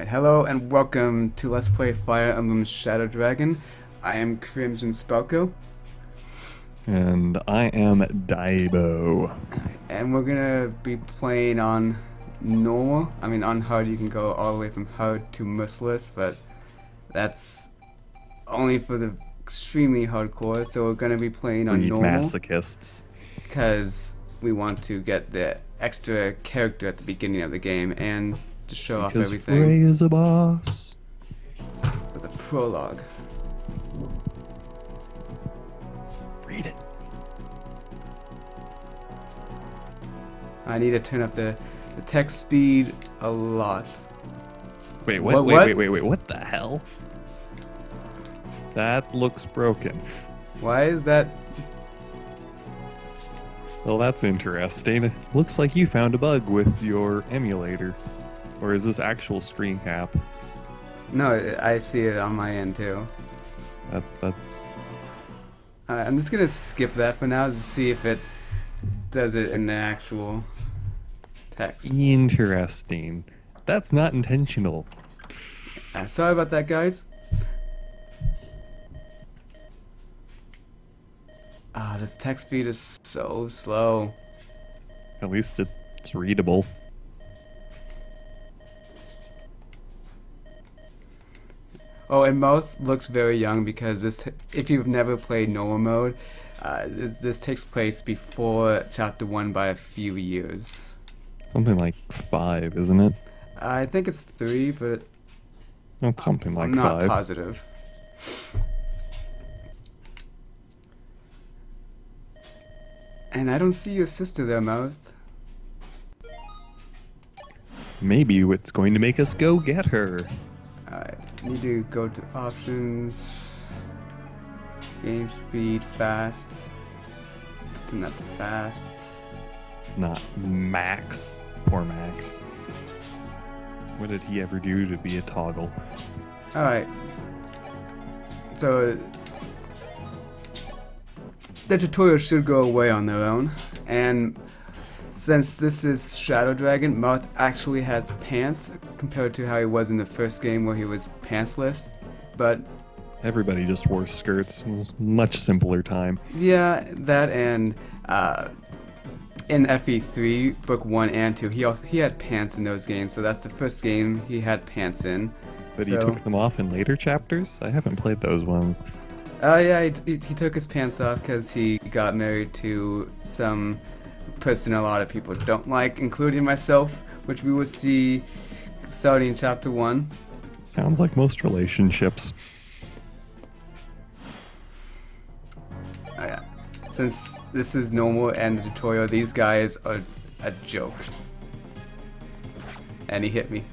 Alright, hello and welcome to Let's Play Fire Emblem Shadow Dragon. I am Crimson Spelko. And I am Daibo. And we're gonna be playing on normal. On hard you can go all the way from hard to merciless, but that's only for the extremely hardcore, so we're gonna be playing on normal. Masochists. Because we want to get the extra character at the beginning of the game and to show off everything. Frey is a boss. With a prologue. Read it. I need to turn up the text speed a lot. Wait, what? Wait, what the hell? That looks broken. Why is that? Well, that's interesting. Looks like you found a bug with your emulator. Or is this actual screen cap? No, I see it on my end too. That's... I'm just gonna skip that for now to see if it does it in the actual text. Interesting. That's not intentional. Sorry about that, guys. This text speed is so slow. At least it's readable. Oh, and Mouth looks very young because this, if you've never played normal mode, this takes place before Chapter 1 by a few years. Something like 5, isn't it? I think it's 3, but That's something like I'm not 5. positive. And I don't see your sister there, Mouth. Maybe it's going to make us go get her. Alright, need to go to options, game speed, fast, turn that to fast. Not Max. Poor Max. What did he ever do to be a toggle? Alright, so the tutorial should go away on their own, and since this is Shadow Dragon, Marth actually has pants compared to how he was in the first game where he was pantsless. But Everybody just wore skirts. It was a much simpler time. yeah, that and in FE3, Book 1 and 2, he had pants in those games, so that's the first game he had pants in. But he So- took them off in later chapters? I haven't played those ones. Yeah, he took his pants off because he got married to some person a lot of people don't like, including myself, which we will see starting in Chapter 1. Sounds like most relationships. Yeah. Since this is normal and the tutorial, these guys are a joke. And he hit me.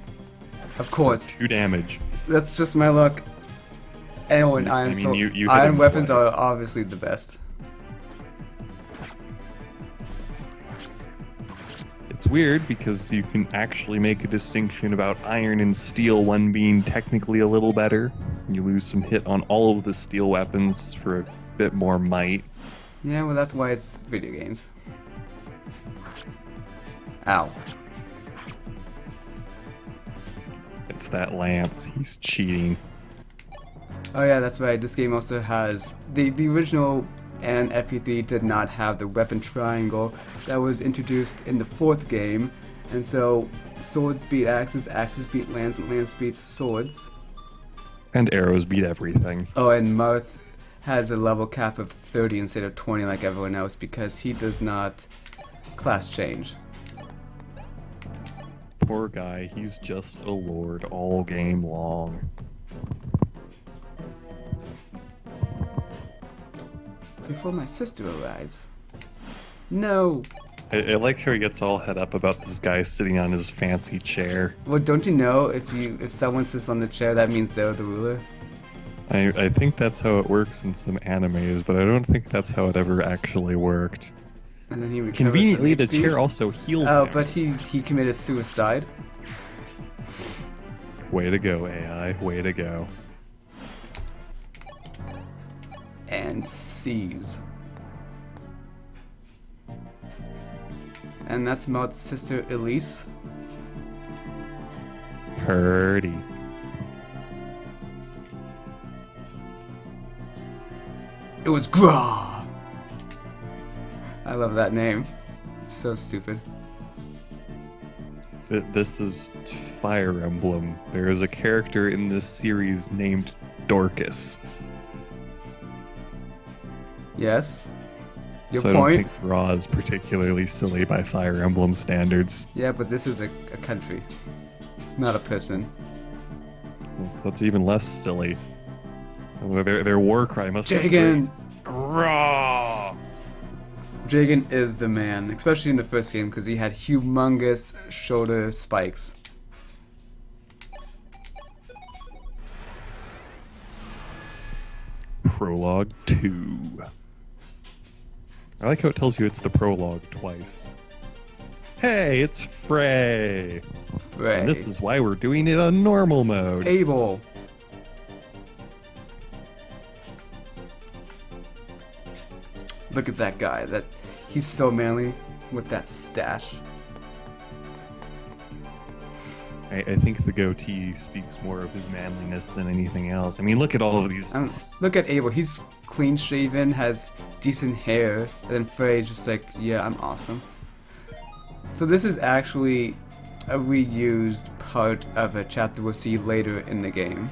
Of course. 2 damage. That's just my luck. And you hit iron him weapons twice. are obviously the best. It's weird because you can actually make a distinction about iron and steel, one being technically a little better. You lose some hit on all of the steel weapons for a bit more might. Yeah, well, that's why it's video games. Ow. It's that Lance. He's cheating. Oh yeah, that's right. This game also has the original, and FE3 did not have the weapon triangle that was introduced in the 4th game, and so swords beat axes, axes beat lance, and lance beats swords. And arrows beat everything. Oh, and Marth has a level cap of 30 instead of 20 like everyone else because he does not class change. Poor guy, he's just a lord all game long. Before my sister arrives. No. I like how he gets all head up about this guy sitting on his fancy chair. Well, don't you know if someone sits on the chair, that means they're the ruler? I think that's how it works in some animes, but I don't think that's how it ever actually worked. And then he recovers Conveniently, some the HP. chair also heals Oh, him. but he committed suicide. Way to go, AI. Way to go. And seize. And that's Maud's sister Elise. Purdy. It was Gra. I love that name. It's so stupid. This is Fire Emblem. There is a character in this series named Dorcas. Yes. Your so I point? don't think Raw is particularly silly by Fire Emblem standards. Yeah, but this is a country, not a person. That's even less silly. Their war cry must be Jagan! Raw! Jagan is the man, especially in the first game because he had humongous shoulder spikes. Prologue 2. I like how it tells you it's the prologue twice. Hey, it's Frey! Frey. And this is why we're doing it on normal mode. Abel. Look at that guy. He's so manly with that stash. I think the goatee speaks more of his manliness than anything else. I mean, look at all of these. Look at Abel. He's clean shaven, has decent hair, and then Frey's just like, yeah, I'm awesome. So this is actually a reused part of a chapter we'll see later in the game.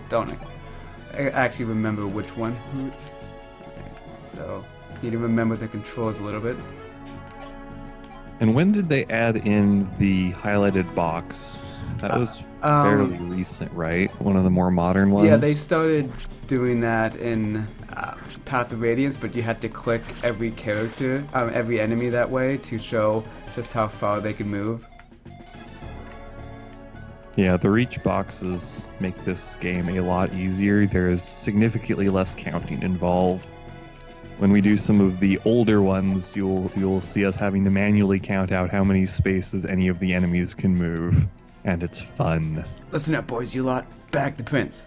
Don't I? I actually remember which one. Okay, so need to remember the controls a little bit. And when did they add in the highlighted box? That was fairly recent, right? One of the more modern ones? Yeah, they started doing that in Path of Radiance, but you had to click every character, every enemy that way to show just how far they could move. Yeah, the reach boxes make this game a lot easier. There is significantly less counting involved. When we do some of the older ones, you'll see us having to manually count out how many spaces any of the enemies can move, and it's fun. Listen up, boys, you lot. Back the prince.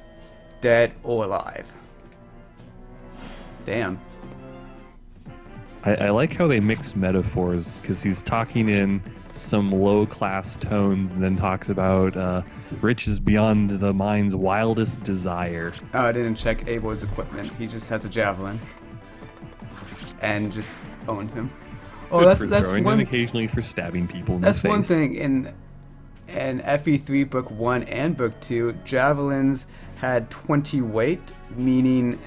Dead or alive. Damn. I like how they mix metaphors, because he's talking in some low-class tones and then talks about riches beyond the mind's wildest desire. Oh, I didn't check Abel's equipment. He just has a javelin. And just owned him. Oh, Good that's throwing, one. and occasionally for stabbing people in That's the face. one thing in FE3 Book 1 and Book 2, javelins had 20 weight, meaning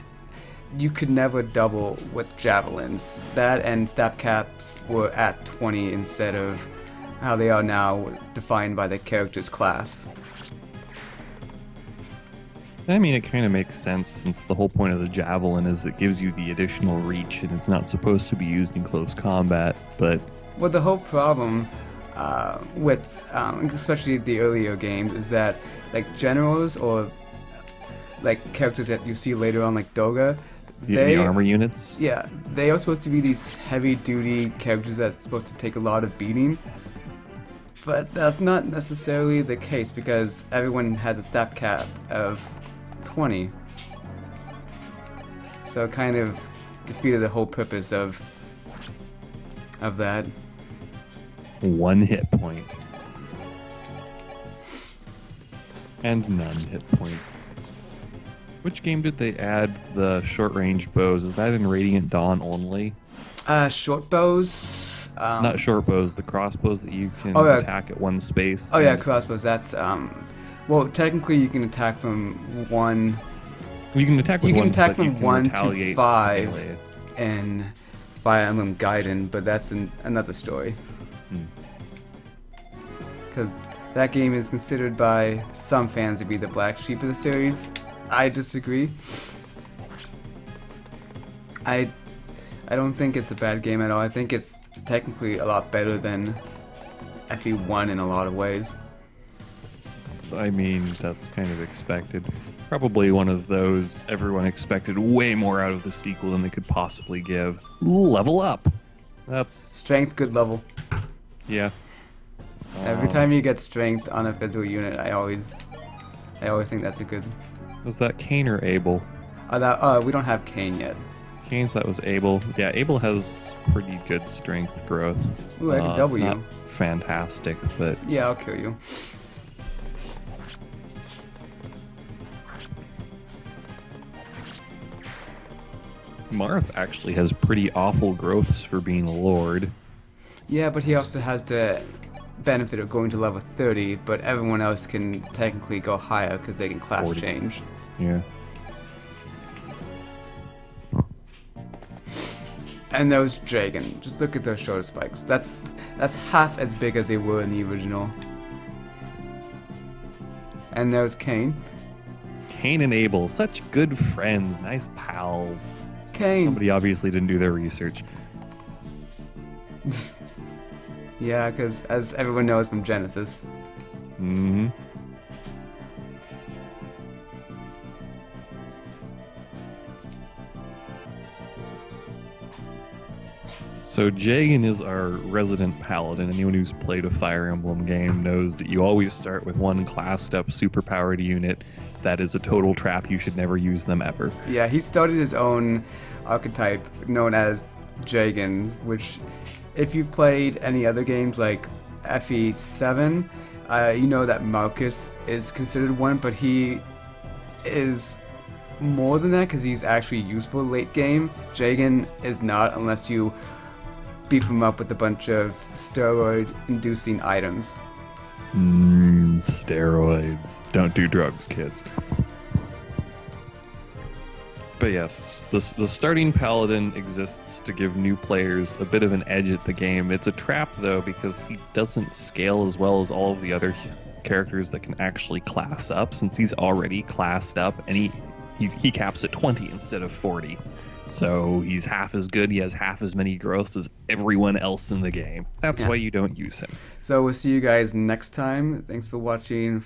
you could never double with javelins. That and stab caps were at 20 instead of how they are now defined by the character's class. I mean, it kind of makes sense since the whole point of the javelin is it gives you the additional reach and it's not supposed to be used in close combat, but... Well, the whole problem with, especially the earlier games, is that, like, generals or, like, characters that you see later on, like Doga, the armor units? Yeah, they are supposed to be these heavy-duty characters that's supposed to take a lot of beating. But that's not necessarily the case because everyone has a stat cap of 20. So it kind of defeated the whole purpose of that. 1 hit point. And none hit points. Which game did they add the short-range bows? Is that in Radiant Dawn only? Short bows. Not short bows, the crossbows that you can attack at one space. Oh yeah, crossbows. That's well, technically you can attack from one. You can attack with you one. Can attack but from you can 1 to retaliate 5 in Fire Emblem Gaiden, but that's another story. Because that game is considered by some fans to be the black sheep of the series. I disagree. I don't think it's a bad game at all. I think it's technically a lot better than FE1 in a lot of ways. I mean, that's kind of expected. Probably one of those everyone expected way more out of the sequel than they could possibly give. Level up! That's... Strength, good level. Yeah. Every time you get strength on a physical unit, I always think that's a good... Was that Kane or Abel? We don't have Kane yet. Kane's that was Abel. Yeah, Abel has pretty good strength growth. Ooh, I can double it's you. Not fantastic, but... Yeah, I'll kill you. Marth actually has pretty awful growths for being a lord. Yeah, but he also has the benefit of going to level 30, but everyone else can technically go higher because they can class 40. change. Yeah. And those dragon, just look at those shoulder spikes. That's half as big as they were in the original. And there's Cain. Cain and Abel, such good friends, nice pals. Cain. Somebody obviously didn't do their research. Yeah, because as everyone knows from Genesis. Mm-hmm. So Jagan is our resident paladin. Anyone who's played a Fire Emblem game knows that you always start with one classed up superpowered unit. That is a total trap. You should never use them ever. Yeah, he started his own archetype known as Jagans, which if you've played any other games like FE7, you know that Marcus is considered one, but he is more than that because he's actually useful late game. Jagan is not unless you beef him up with a bunch of steroid-inducing items. Steroids. Don't do drugs, kids. But yes, the starting paladin exists to give new players a bit of an edge at the game. It's a trap, though, because he doesn't scale as well as all of the other characters that can actually class up, since he's already classed up, and he caps at 20 instead of 40. So he's half as good, he has half as many growths as everyone else in the game. That's why you don't use him. So we'll see you guys next time. Thanks for watching.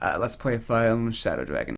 Let's play Fire Emblem Shadow Dragon.